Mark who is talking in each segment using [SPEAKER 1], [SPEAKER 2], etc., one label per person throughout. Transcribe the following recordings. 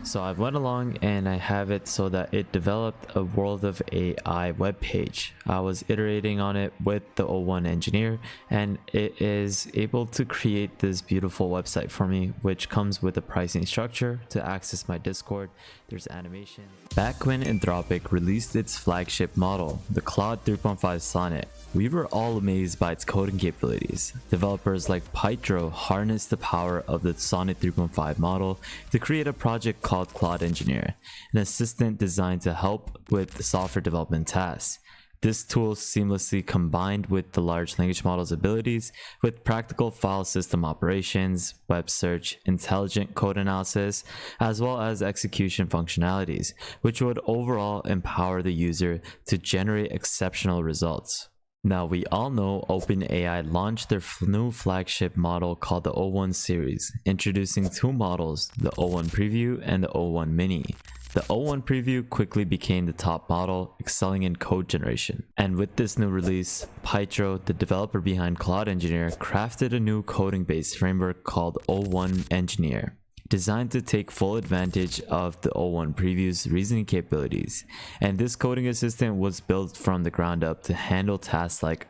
[SPEAKER 1] So I went along and I have it so that it developed a World of AI web page. I was iterating on it with the o1-Engineer, and it is able to create this beautiful website for me, which comes with a pricing structure. To access my Discord, there's animation. Back when Anthropic released its flagship model, the Claude 3.5 Sonnet, we were all amazed by its coding capabilities. Developers like Pytro harnessed the power of the Sonnet 3.5 model to create a project called o1-Engineer, an assistant designed to help with the software development tasks. This tool seamlessly combined with the large language model's abilities with practical file system operations, web search, intelligent code analysis, as well as execution functionalities, which would overall empower the user to generate exceptional results. Now, we all know OpenAI launched their new flagship model called the o1 series, introducing two models, the o1 Preview and the o1 Mini. The o1 Preview quickly became the top model, excelling in code generation. And with this new release, Pytro, the developer behind o1-Engineer, crafted a new coding-based framework called o1-Engineer, designed to take full advantage of the o1 Preview's reasoning capabilities. And this coding assistant was built from the ground up to handle tasks like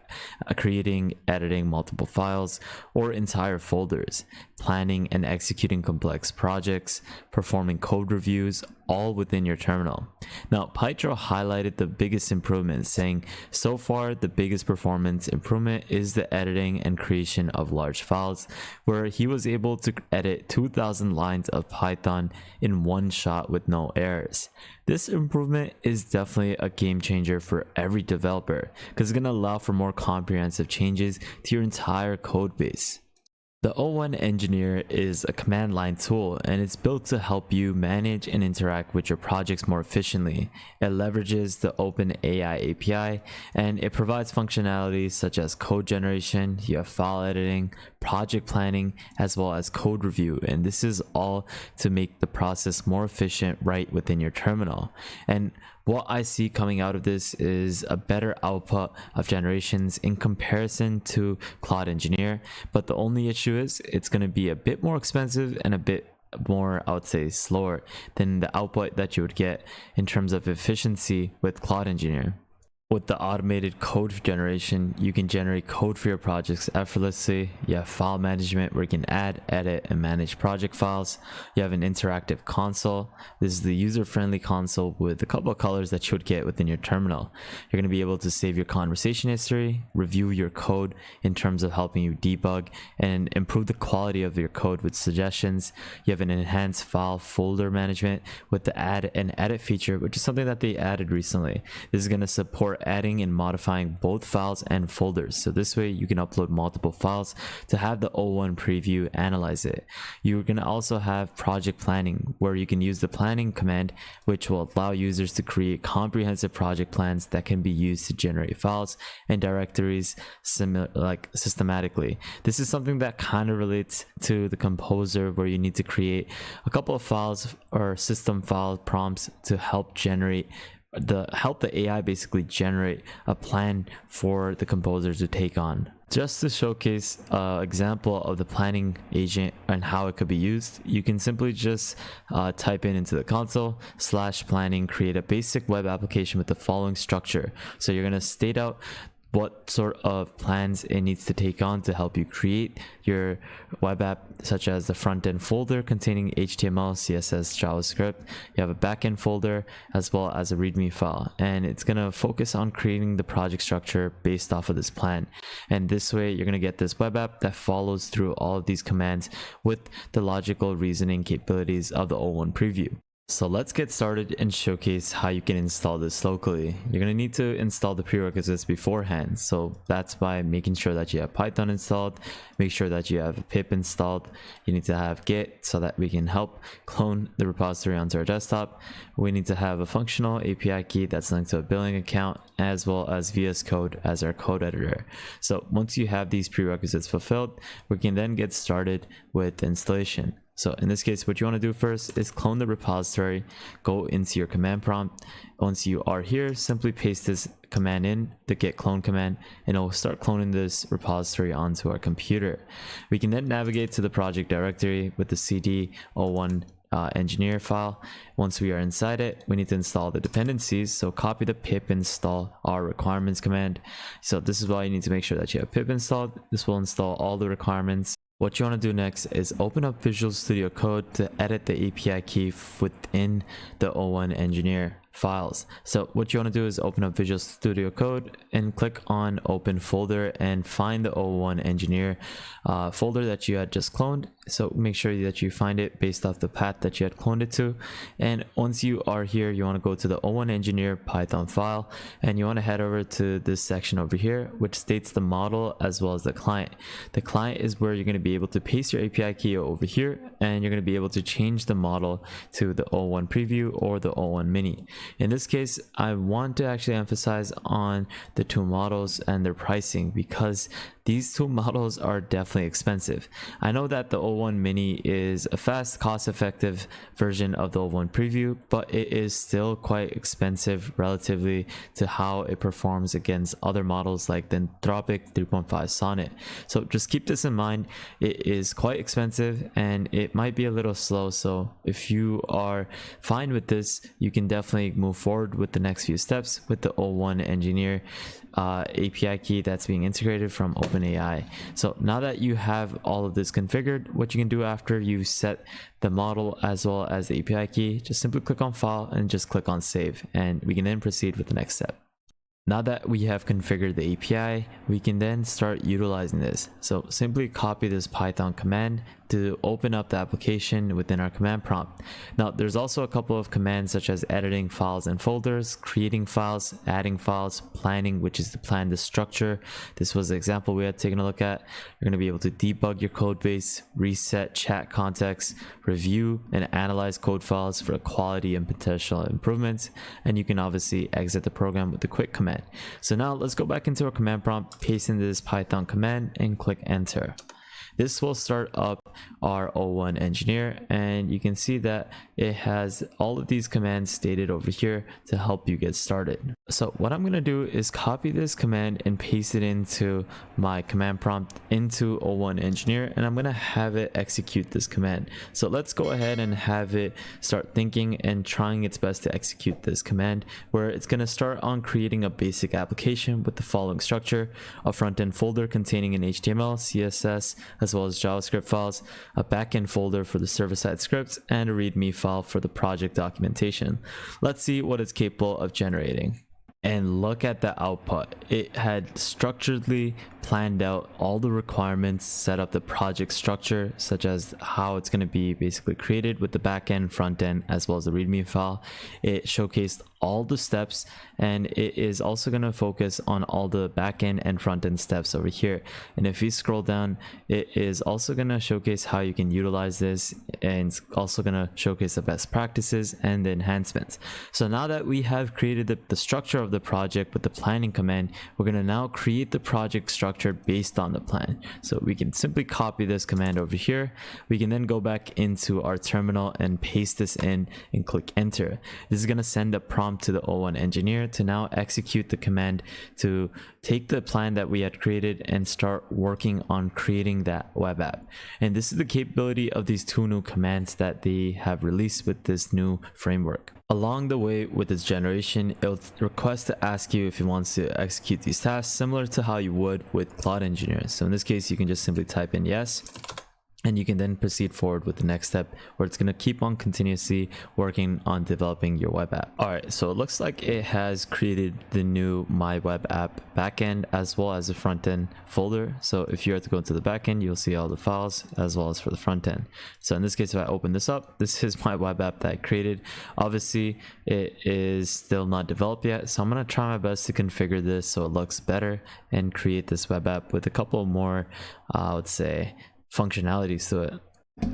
[SPEAKER 1] creating, editing multiple files or entire folders, planning and executing complex projects, performing code reviews, all within your terminal. Now, Pytro highlighted the biggest improvement, saying, so far the biggest performance improvement is the editing and creation of large files, where he was able to edit 2,000 lines of Python in one shot with no errors. This improvement is definitely a game changer for every developer because it's going to allow for more comprehensive changes to your entire code base. The o1-Engineer is a command line tool, and it's built to help you manage and interact with your projects more efficiently. It leverages the OpenAI API, and it provides functionalities such as code generation, you have file editing, project planning, as well as code review. And this is all to make the process more efficient right within your terminal. And what I see coming out of this is a better output of generations in comparison to o1-Engineer, but the only issue is it's going to be a bit more expensive and a bit more, I would say, slower than the output that you would get in terms of efficiency with o1-Engineer. With the automated code generation, you can generate code for your projects effortlessly. You have file management where you can add, edit, and manage project files. You have an interactive console. This is the user-friendly console with a couple of colors that you would get within your terminal. You're going to be able to save your conversation history, review your code in terms of helping you debug, and improve the quality of your code with suggestions. You have an enhanced file folder management with the add and edit feature, which is something that they added recently. This is going to support adding and modifying both files and folders, so this way you can upload multiple files to have the o1 Preview analyze it. You're going to also have project planning, where you can use the planning command, which will allow users to create comprehensive project plans that can be used to generate files and directories systematically. This is something that kind of relates to the Composer, where you need to create a couple of files or system file prompts to help the AI basically generate a plan for the Composer to take on. Just to showcase an example of the planning agent and how it could be used, you can simply just type into the console /planning, create a basic web application with the following structure. So you're going to state out what sort of plans it needs to take on to help you create your web app, such as the front end folder containing HTML, CSS, JavaScript. You have a backend folder as well as a README file, and it's going to focus on creating the project structure based off of this plan. And this way you're going to get this web app that follows through all of these commands with the logical reasoning capabilities of the o1 Preview. So let's get started and showcase how you can install this locally. You're going to need to install the prerequisites beforehand. So that's by making sure that you have Python installed, make sure that you have pip installed. You need to have Git so that we can help clone the repository onto our desktop. We need to have a functional API key that's linked to a billing account, as well as VS Code as our code editor. So once you have these prerequisites fulfilled, we can then get started with the installation. So in this case, what you want to do first is clone the repository, go into your command prompt. Once you are here, simply paste this command in, the git clone command, and it'll start cloning this repository onto our computer. We can then navigate to the project directory with the cd o1 o1-Engineer file. Once we are inside it, we need to install the dependencies. So copy the pip install our requirements command. So this is why you need to make sure that you have pip installed. This will install all the requirements. What you want to do next is open up Visual Studio Code to edit the API key within the o1-Engineer files. So what you want to do is open up Visual Studio Code and click on open folder and find the o1-Engineer folder that you had just cloned. So make sure that you find it based off the path that you had cloned it to. And once you are here, you want to go to the o1-Engineer Python file and you want to head over to this section over here, which states the model as well as the client. The client is where you're going to be able to paste your API key over here, and you're going to be able to change the model to the o1 preview or the o1 mini. In this case, I want to actually emphasize on the two models and their pricing, because these two models are definitely expensive. I know that the o1 mini is a fast, cost-effective version of the o1 preview, but it is still quite expensive relatively to how it performs against other models like the Anthropic 3.5 Sonnet. So just keep this in mind. It is quite expensive and it might be a little slow. So if you are fine with this, you can definitely move forward with the next few steps with the o1-Engineer API key that's being integrated from OpenAI. So now that you have all of this configured, what you can do after you set the model as well as the API key, just simply click on File and just click on Save, and we can then proceed with the next step. Now that we have configured the API, we can then start utilizing this. So simply copy this Python command to open up the application within our command prompt. Now there's also a couple of commands such as editing files and folders, creating files, adding files, planning, which is to plan the structure. This was the example we had taken a look at. You're going to be able to debug your code base, reset chat context, review and analyze code files for quality and potential improvements, and you can obviously exit the program with the quick command. So now let's go back into our command prompt, paste in this Python command and click enter. This will start up our o1-Engineer, and you can see that it has all of these commands stated over here to help you get started. So what I'm going to do is copy this command and paste it into my command prompt into o1-Engineer, and I'm going to have it execute this command. So let's go ahead and have it start thinking and trying its best to execute this command, where it's going to start on creating a basic application with the following structure: a front-end folder containing an HTML, CSS, as well as JavaScript files, a backend folder for the server-side scripts, and a README file for the project documentation. Let's see what it's capable of generating. And look at the output. It had structuredly planned out all the requirements, set up the project structure, such as how it's going to be basically created with the backend, front end, as well as the README file. It showcased all the steps, and it is also going to focus on all the backend and front end steps over here. And if you scroll down, it is also going to showcase how you can utilize this, and it's also going to showcase the best practices and the enhancements. So now that we have created the structure of the project with the planning command, we're going to now create the project structure based on the plan. So we can simply copy this command over here. We can then go back into our terminal and paste this in and click enter. This is going to send a prompt to the o1-Engineer to now execute the command to take the plan that we had created and start working on creating that web app. And this is the capability of these two new commands that they have released with this new framework. Along the way with its generation, it'll request to ask you if it wants to execute these tasks similar to how you would with Claude Engineer. So in this case, you can just simply type in yes, and you can then proceed forward with the next step, where it's going to keep on continuously working on developing your web app. All right, so it looks like it has created the new My Web App backend as well as a front end folder. So if you were to go into the backend, you'll see all the files as well as for the front end. So in this case, if I open this up, this is my web app that I created. Obviously, it is still not developed yet, so I'm going to try my best to configure this so it looks better and create this web app with a couple more, I would say, functionalities to it.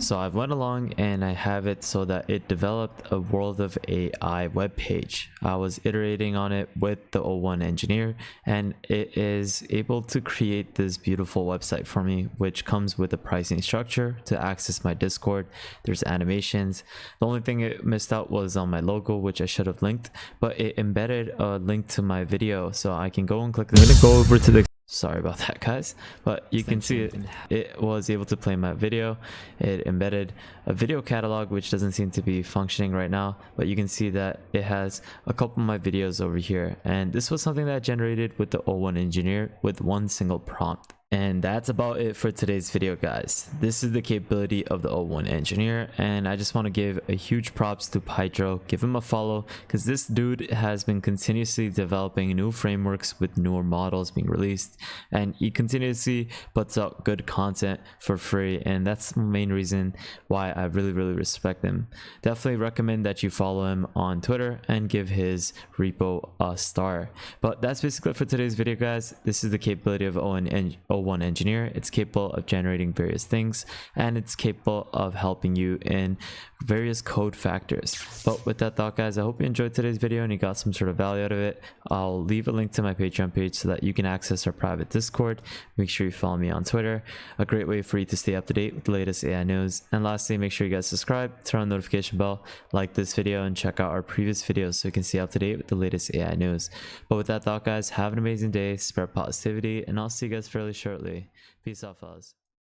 [SPEAKER 1] So I've went along and I have it so that it developed a World of AI web page. I was iterating on it with the o1-Engineer, and it is able to create this beautiful website for me, which comes with a pricing structure to access my Discord. There's animations. The only thing it missed out was on my logo, which I should have linked, but it embedded a link to my video, so I can go and click this. I'm going to go over to the Sorry about that, guys, but you can see it was able to play my video. It embedded a video catalog, which doesn't seem to be functioning right now, but you can see that it has a couple of my videos over here, and this was something that I generated with the o1-Engineer with one single prompt. And that's about it for today's video, guys. This is the capability of the o1-Engineer, and I just want to give a huge props to Hydro. Give him a follow, because this dude has been continuously developing new frameworks with newer models being released, and he continuously puts out good content for free, and that's the main reason why I really respect him. Definitely recommend that you follow him on Twitter and give his repo a star. But that's basically it for today's video, guys. This is the capability of o1-Engineer. It's capable of generating various things, and it's capable of helping you in various code factors. But with that thought, guys, I hope you enjoyed today's video and you got some sort of value out of it. I'll leave a link to my Patreon page so that you can access our private Discord. Make sure you follow me on Twitter, a great way for you to stay up to date with the latest AI news. And lastly, make sure you guys subscribe, turn on the notification bell, like this video, and check out our previous videos so you can stay up to date with the latest AI news. But with that thought, guys, have an amazing day, spread positivity, and I'll see you guys fairly shortly. Peace out, fellas.